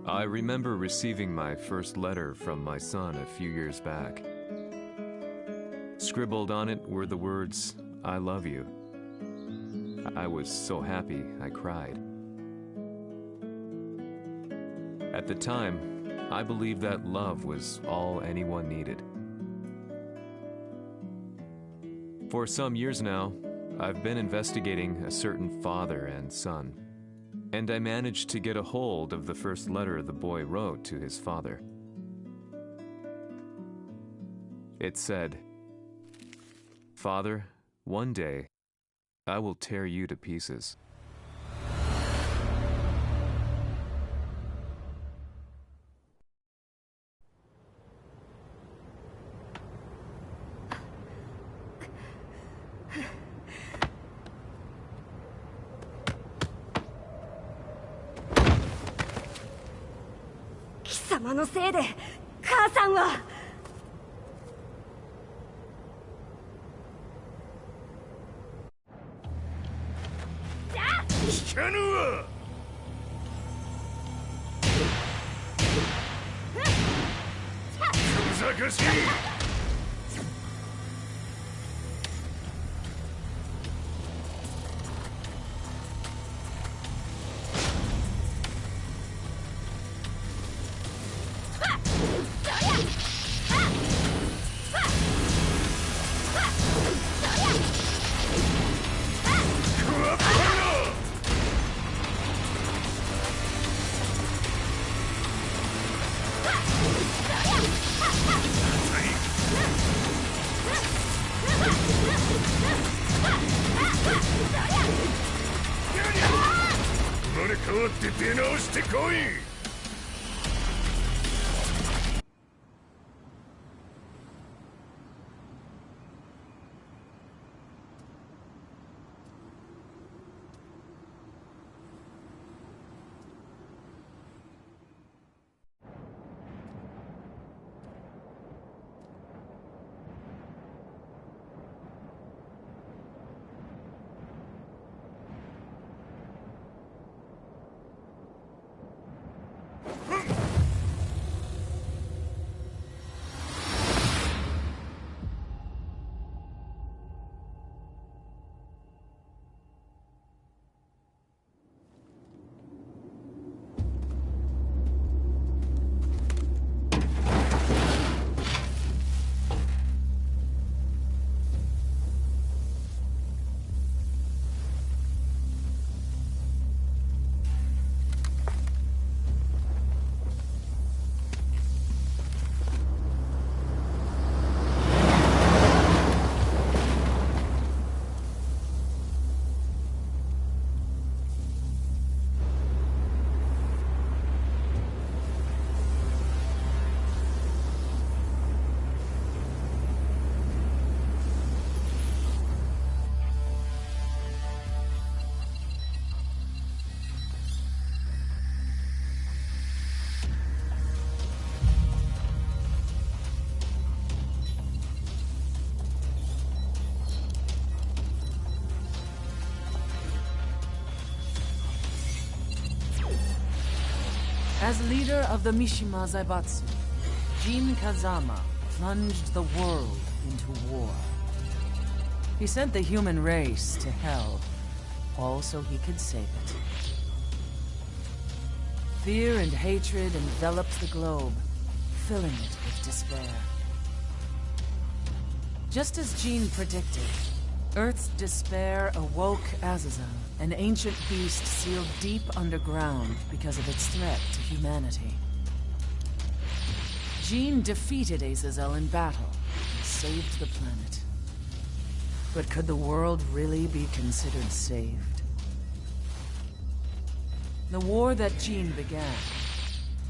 I remember receiving my first letter from my son a few years back. Scribbled on it were the words, "I love you." I was so happy I cried. At the time, I believed that love was all anyone needed. For some years now, I've been investigating a certain father and son, and I managed to get a hold of the first letter the boy wrote to his father. It said, "Father, one day, I will tear you to pieces." "貴様のせいで母さんは..." 聞かぬわ。小賢しい。生まれ変わって出直してこい。As leader of the Mishima Zaibatsu, Jin Kazama plunged the world into war. He sent the human race to hell, all so he could save it. Fear and hatred enveloped the globe, filling it with despair. Just as Jin predicted, Earth's despair awoke Azazel, an ancient beast sealed deep underground because of its threat to humanity. Jin defeated Azazel in battle and saved the planet. But could the world really be considered saved? The war that Jin began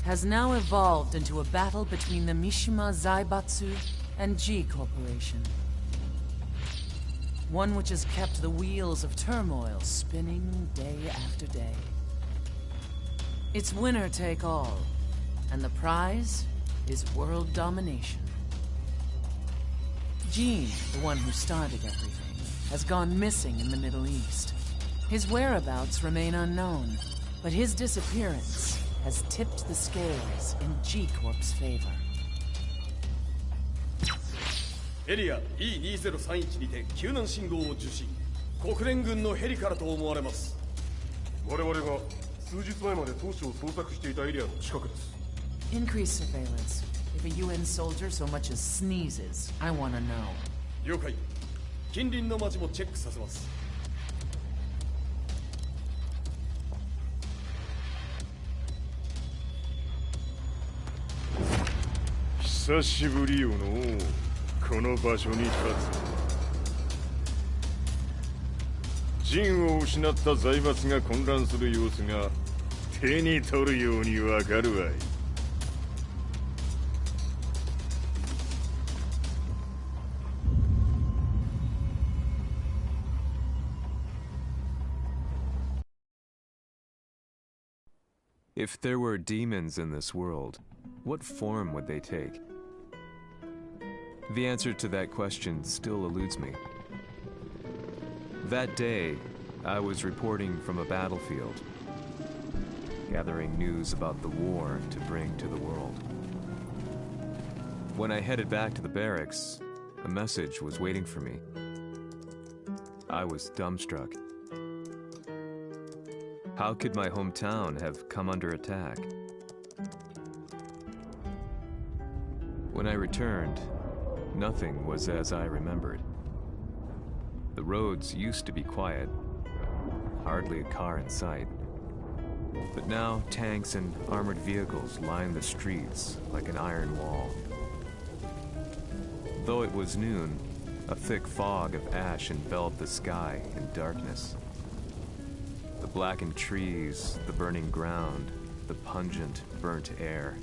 has now evolved into a battle between the Mishima Zaibatsu and G Corporation. One which has kept the wheels of turmoil spinning day after day. It's winner take all, and the prize is world domination. Jin, the one who started everything, has gone missing in the Middle East. His whereabouts remain unknown, but his disappearance has tipped the scales in G-Corp's favor. エリア E2031 にて救難信号を受信。国連軍のヘリからと思われます。我々が数日前まで当初を捜索していたエリアの近くです。Increase surveillance. If a UN soldier so much as sneezes, I want to know. 了解。近隣の町もチェックさせます。久しぶりよのこの場所に立つ。陣を失った財閥が混乱する様子が手に取るようにわかるわい。If there were demons in this world, what form would they take? The answer to that question still eludes me. That day, I was reporting from a battlefield, gathering news about the war to bring to the world. When I headed back to the barracks, a message was waiting for me. I was dumbstruck. How could my hometown have come under attack? When I returned, nothing was as I remembered. The roads used to be quiet, hardly a car in sight. But now tanks and armored vehicles line the streets like an iron wall. Though it was noon, a thick fog of ash enveloped the sky in darkness. The blackened trees, the burning ground, the pungent, burnt air.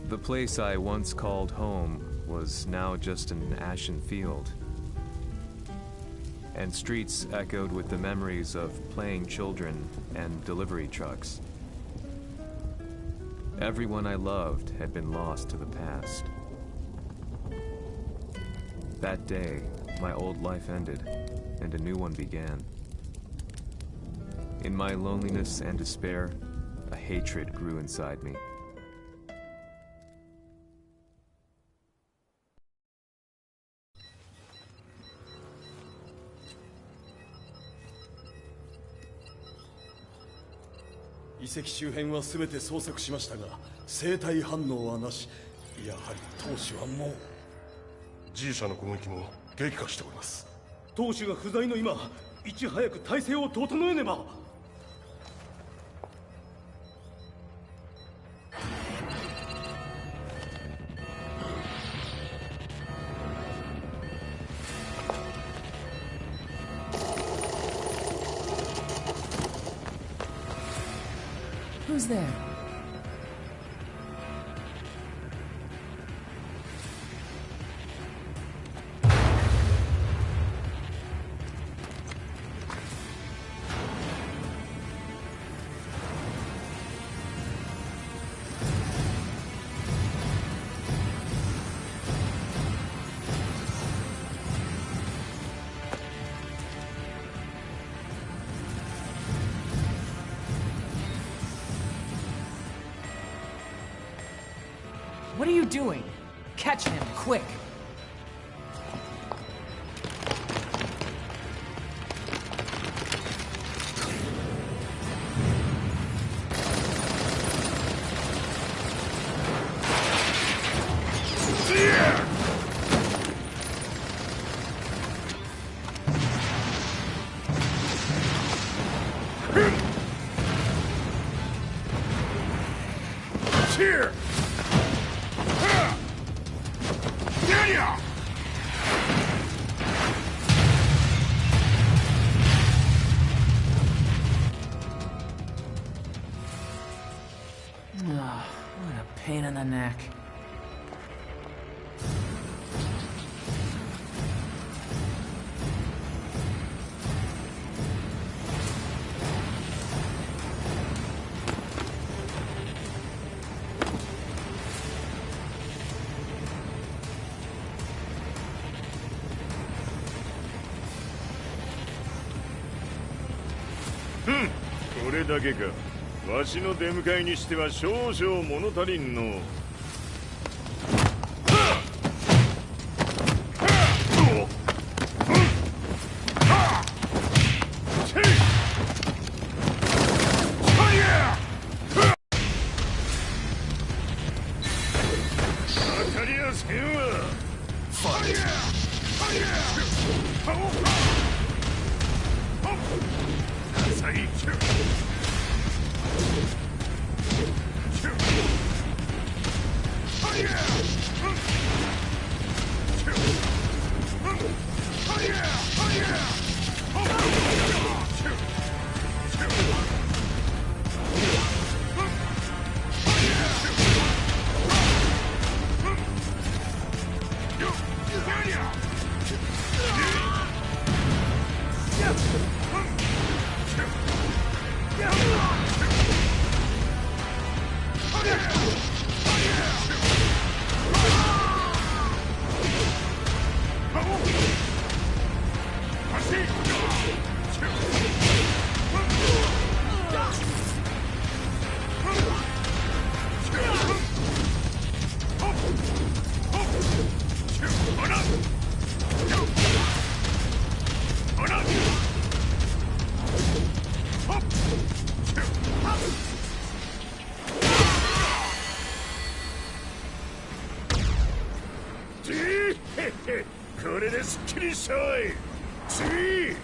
The place I once called home was now just an ashen field, and streets echoed with the memories of playing children and delivery trucks. Everyone I loved had been lost to the past. That day, my old life ended, and a new one began. In my loneliness and despair, a hatred grew inside me. The 遺跡周辺は全て捜索しましたが、生体反応はなし。やはり当主はもう。G 社の攻撃も激化しております。当主が不在の今、いち早く体制を整えねば。Who's there? What are you doing? Catch him, quick! Here! What a pain in the neck. だけか。わしの出迎えにしては少々物足りんの。これですっきりしたわい。次。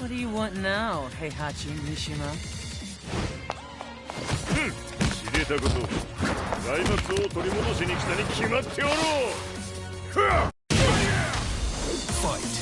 What do you want now, Heihachi Mishima? 知れたこと。財閥を取り戻しに来たに決まっておろう。Fight.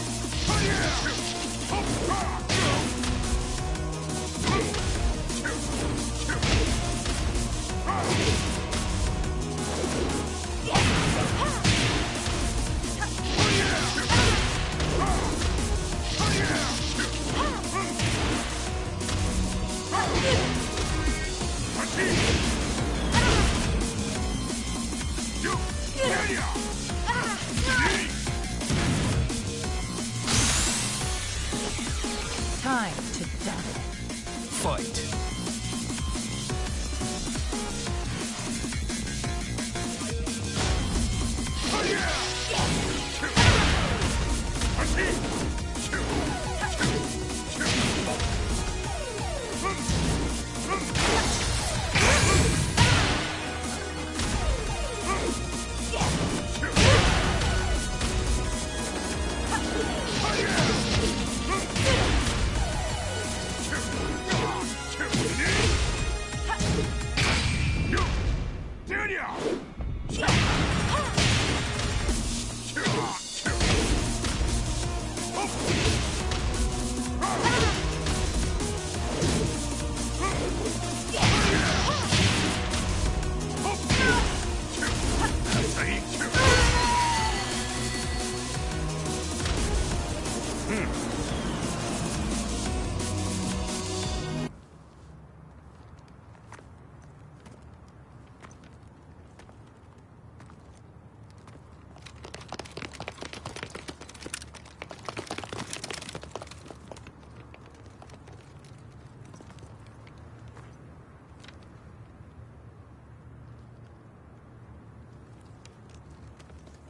Time to die. Fight.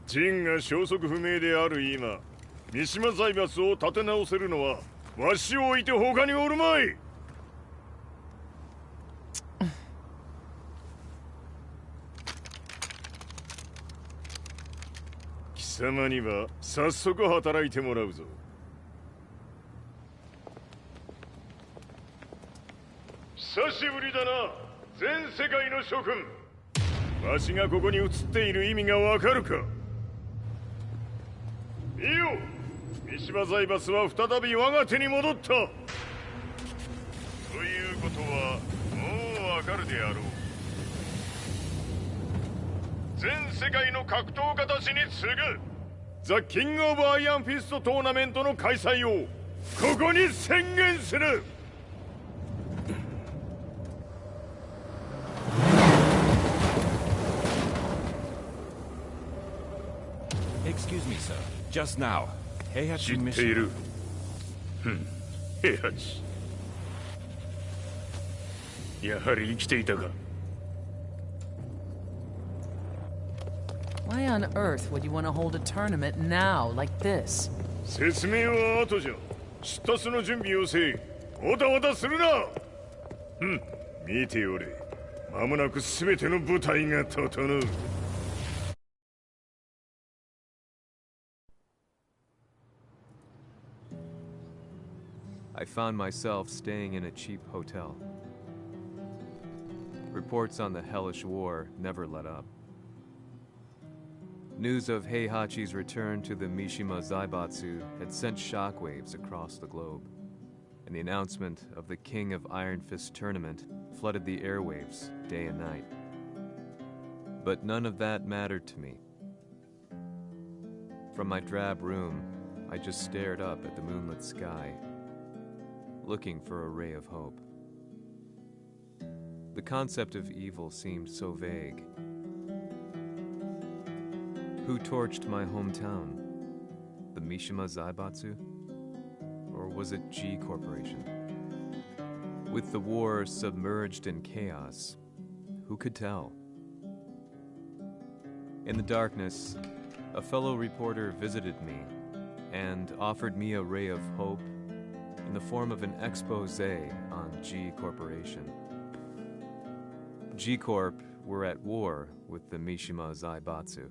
ジンが消息不明である今、三島財閥を立て直せるのはわしを置いて他におるまい。貴様には早速働いてもらうぞ。久しぶりだな、全世界の諸君。わしがここに映っている意味がわかるか。いいよ、三島財閥は再び我が手に戻った。ということはもうわかるであろう。全世界の格闘家たちに次ぐザ・キング・オブ・アイアンフィストトーナメントの開催をここに宣言する。Excuse me, sir. Just now, 知っている。平八。やはり生きていたか。Why on earth would you want to hold a tournament now, like this? 説明は後じゃ。出立の準備をせえ。おたおたするな。見ておれ。間もなく全ての部隊が整う。I found myself staying in a cheap hotel. Reports on the hellish war never let up. News of Heihachi's return to the Mishima Zaibatsu had sent shockwaves across the globe, and the announcement of the King of Iron Fist tournament flooded the airwaves day and night. But none of that mattered to me. From my drab room, I just stared up at the moonlit sky, looking for a ray of hope. The concept of evil seemed so vague. Who torched my hometown? The Mishima Zaibatsu? Or was it G Corporation? With the war submerged in chaos, who could tell? In the darkness, a fellow reporter visited me and offered me a ray of hope in the form of an expose on G Corporation. G Corp were at war with the Mishima Zaibatsu,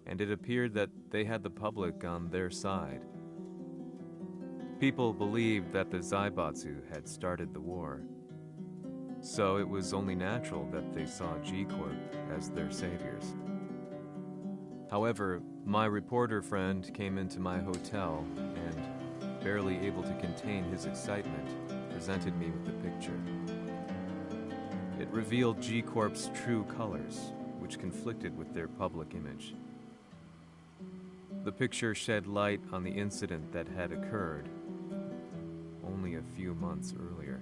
and it appeared that they had the public on their side. People believed that the Zaibatsu had started the war, so it was only natural that they saw G Corp as their saviors. However, my reporter friend came into my hotel and, barely able to contain his excitement, presented me with the picture. It revealed G Corp's true colors, which conflicted with their public image. The picture shed light on the incident that had occurred only a few months earlier.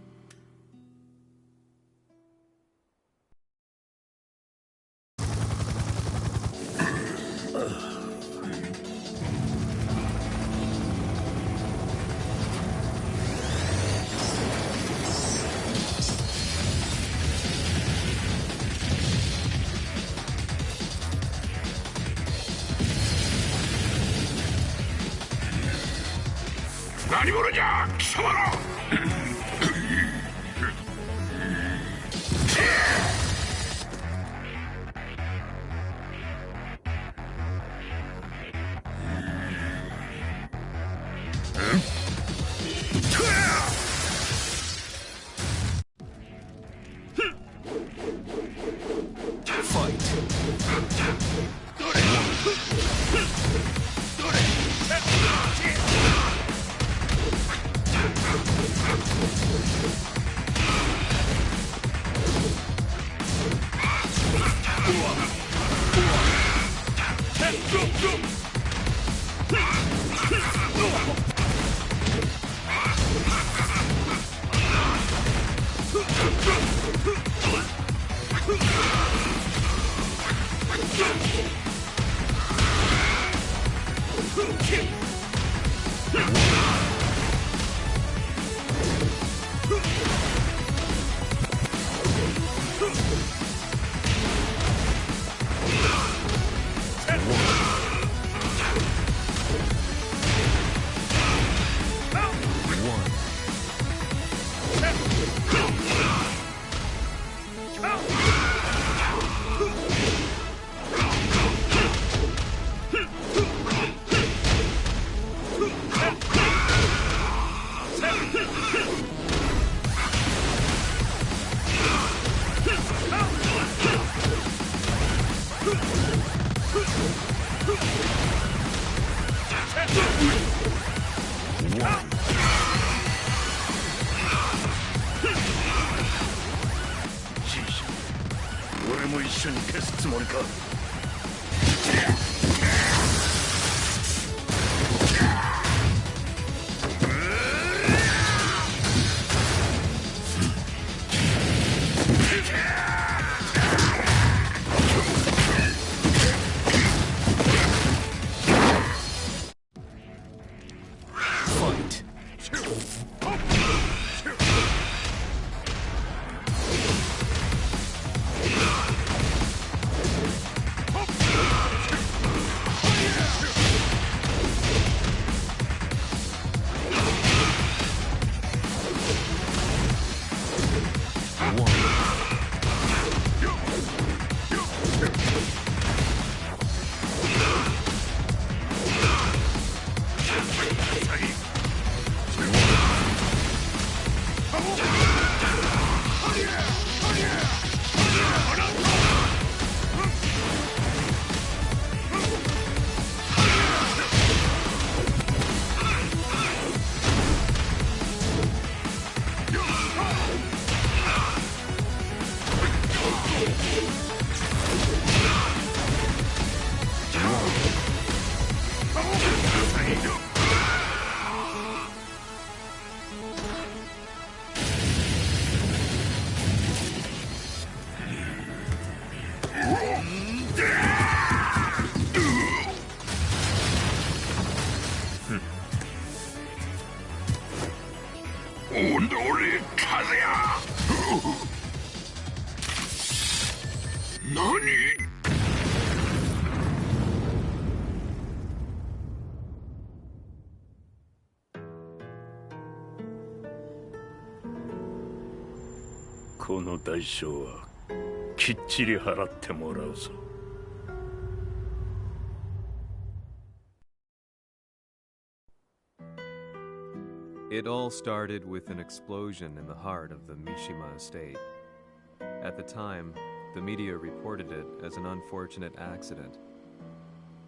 緒に消すつもりか。この代償はきっちり払ってもらうぞ。It all started with an explosion in the heart of the Mishima estate. At the time, the media reported it as an unfortunate accident.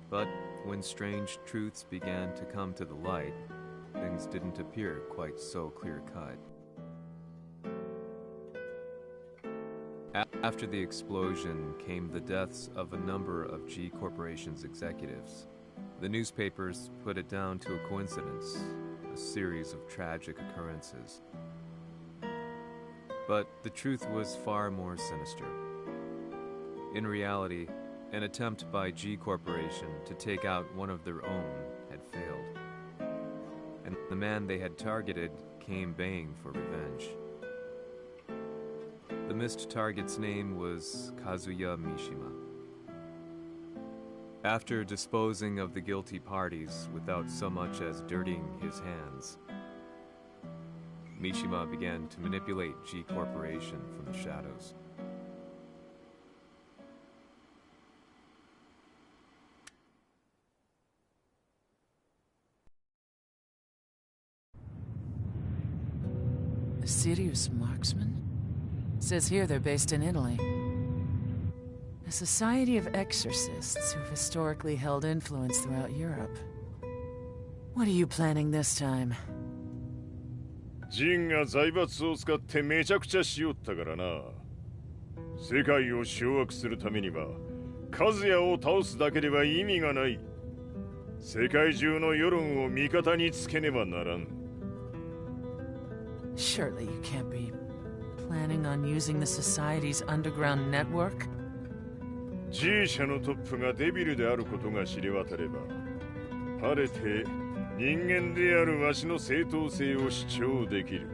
But when strange truths began to come to the light, things didn't appear quite so clear-cut. After the explosion came the deaths of a number of G Corporation's executives. The newspapers put it down to a coincidence, a series of tragic occurrences. But the truth was far more sinister. In reality, an attempt by G Corporation to take out one of their own had failed. And the man they had targeted came baying for revenge. The missed target's name was Kazuya Mishima. After disposing of the guilty parties without so much as dirtying his hands, Mishima began to manipulate G Corporation from the shadows. A serious marksman? Says here they're based in Italy. A society of exorcists who've historically held influence throughout Europe. What are you planning this time? ジンが財閥を使ってめちゃくちゃしよったからな。世界を掌握するためにはカズヤを倒すだけでは意味がない。世界中の世論を味方につけねばならん。Surely you can't be planning on using the society's underground network? G 社のトップがデビルであることが知れ渡れば、晴れて人間であるわしの正当性を主張できる。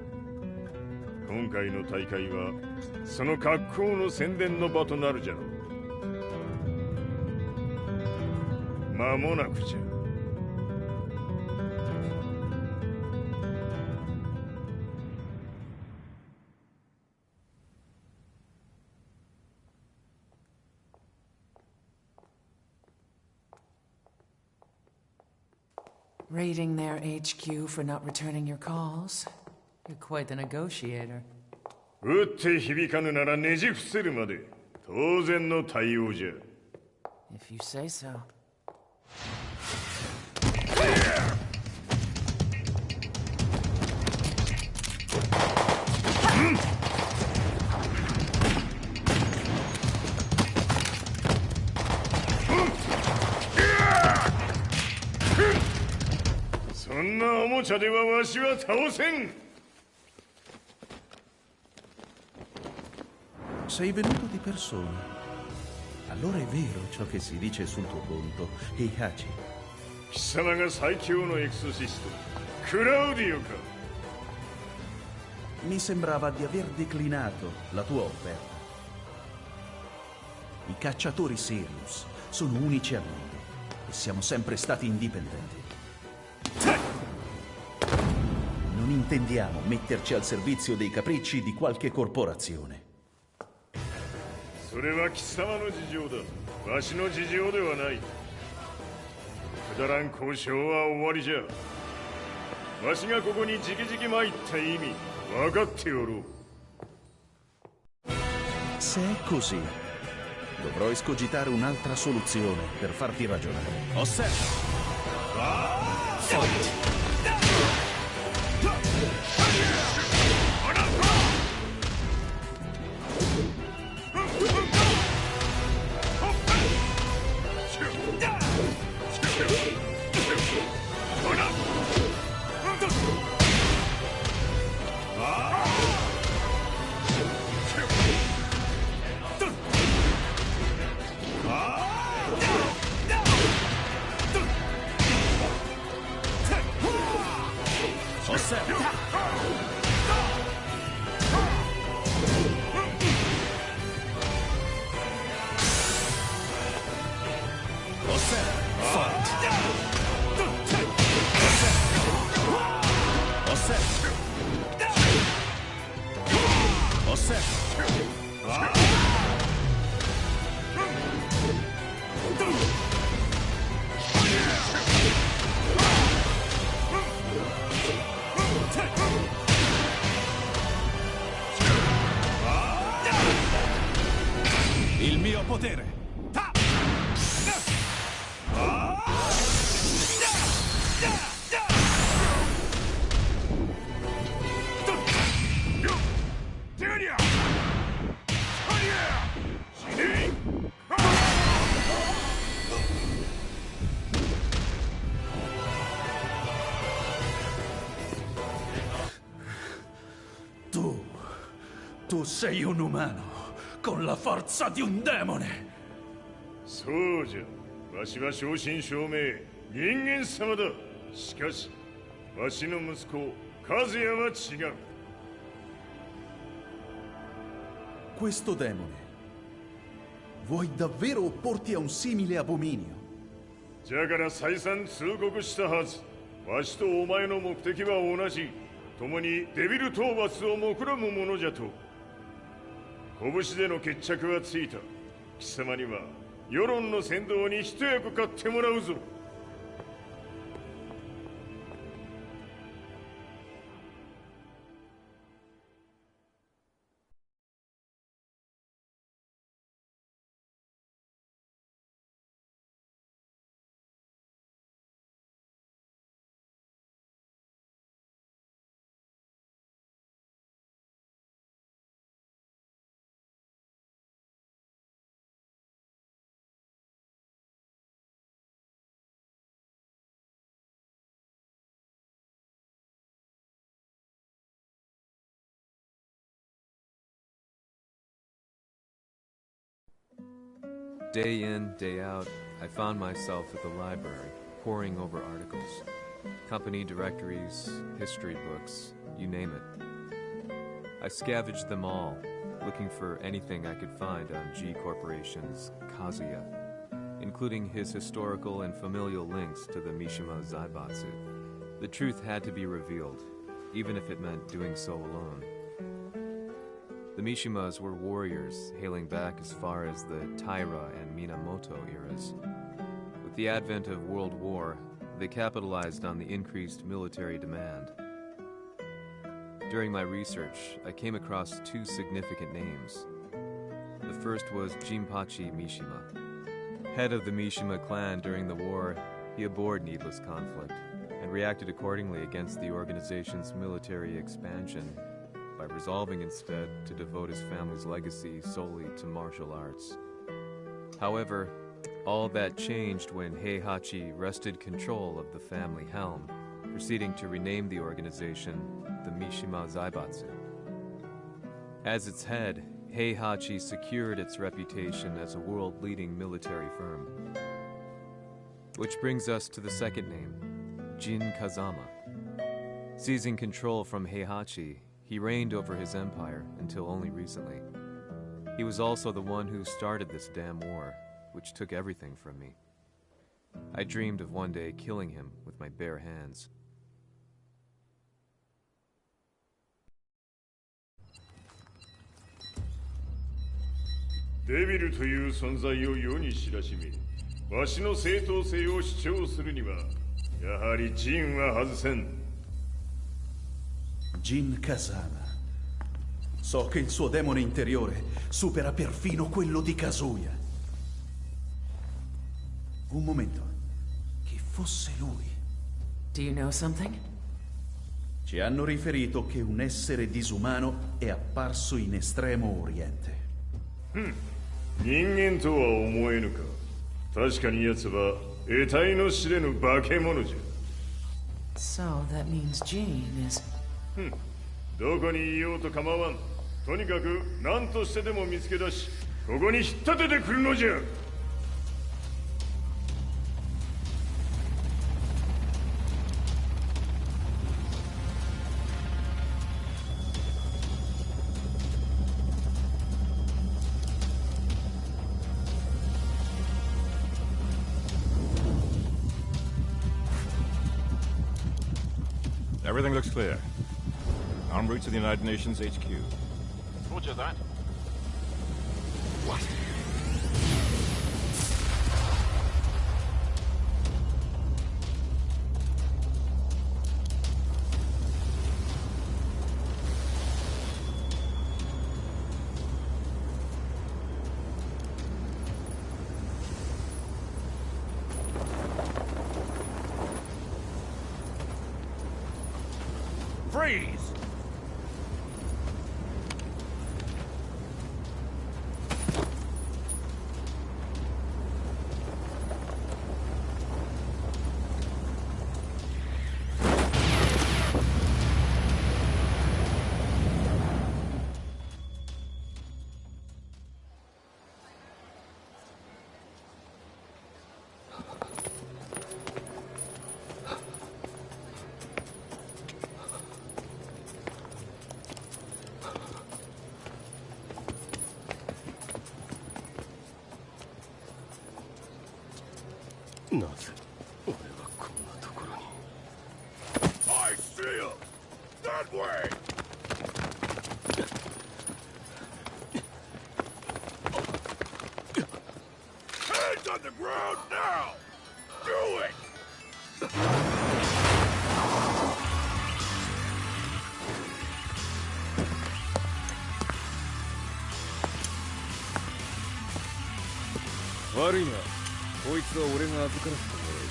今回の大会はその格好の宣伝の場となるじゃろう。間もなくじゃ。Raiding their HQ for not returning your calls? You're quite the negotiator. 撃って響かぬならねじ伏せるまで当然の対応じゃ。If you say so. もちゃではわしは倒せん。 Sei venuto di persona. Allora è vero ciò che si dice sul tuo conto, Heihachi. 貴様が最強のエクソシスト、クラウディオか。 Mi sembrava di aver declinato la tua offerta. I cacciatori Sirius sono unici al mondo e siamo sempre stati indipendenti. Non intendiamo metterci al servizio dei capricci di qualche corporazione. それは貴様の事情だ。わしの事情ではない。くだらん交渉は終わりじゃ。わしがここに直々参った意味分かっておろう。 Se è così, dovrò escogitare un'altra soluzione per farti ragionare. Osserva! Il mio potere! Tu sei un umano, con la forza di un demone! そうじゃ。わしは正真正銘人間様だ。しかしわしの息子和也は違う。 Questo demone, vuoi davvero opporti a un simile abominio? じゃから再三通告したはず。わしとお前の目的は同じ。共にデビル討伐を目論むものじゃと。拳での決着はついた。貴様には世論の先導に一役買ってもらうぞ。 Day in, day out, I found myself at the library, poring over articles. Company directories, history books, you name it. I scavenged them all, looking for anything I could find on G Corporation's Kazuya, including his historical and familial links to the Mishima Zaibatsu. The truth had to be revealed, even if it meant doing so alone. The Mishimas were warriors hailing back as far as the Taira and Minamoto eras. With the advent of World War, they capitalized on the increased military demand. During my research, I came across two significant names. The first was Jinpachi Mishima. Head of the Mishima clan during the war, he abhorred needless conflict and reacted accordingly against the organization's military expansion by resolving instead to devote his family's legacy solely to martial arts. However, all that changed when Heihachi wrested control of the family helm proceeding to rename the organization the Mishima Zaibatsu. As its head, Heihachi secured its reputation as a world-leading military firm. Which brings us to the second name, Jin Kazama. Seizing control from Heihachi, he reigned over his empire until only recently. He was also the one who started this damn war, which took everything from me. I dreamed of one day killing him with my bare hands. Devil という存在を世に知らしめ、わしの正当性を主張するには、やはりジンは外せん。Jin Kazama. So che il suo demone interiore supera perfino quello di Kazuya. Un momento. Chi fosse lui? Do you know something? Ci hanno riferito che un essere disumano è apparso in Estremo Oriente. 人間とは思えぬか。確かに奴は得体の知れぬ化け物じゃ。So that means Jean is... どこにいようと構わん。とにかく何としてでも見つけ出し、ここに引っ立ててくるのじゃ。Everything looks clear. En route to the United Nations HQ. Roger that. What? Freeze! I see him! That way! Hands on the ground now! Do it!悪いな。こいつは俺が預からせてもらう。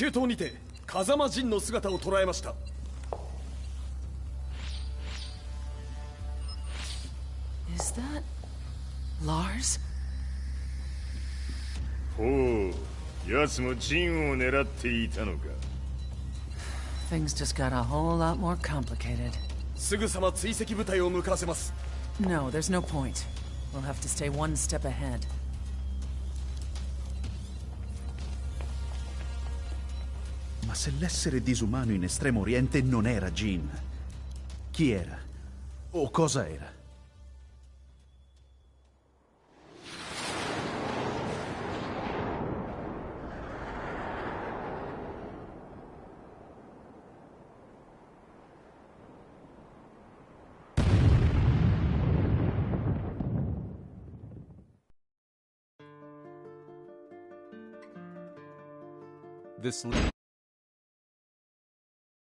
中東にて風間陣の姿を捉えました。 Is that Lars? ほう、奴もジンを狙っていたのか。 Things just got a whole lot more complicated. すぐさま追跡部隊を向かわせます。 No, there's no point. We'll have to stay one step ahead. Ma se l'essere disumano in Estremo Oriente non era Jin, chi era? O cosa era? This lead.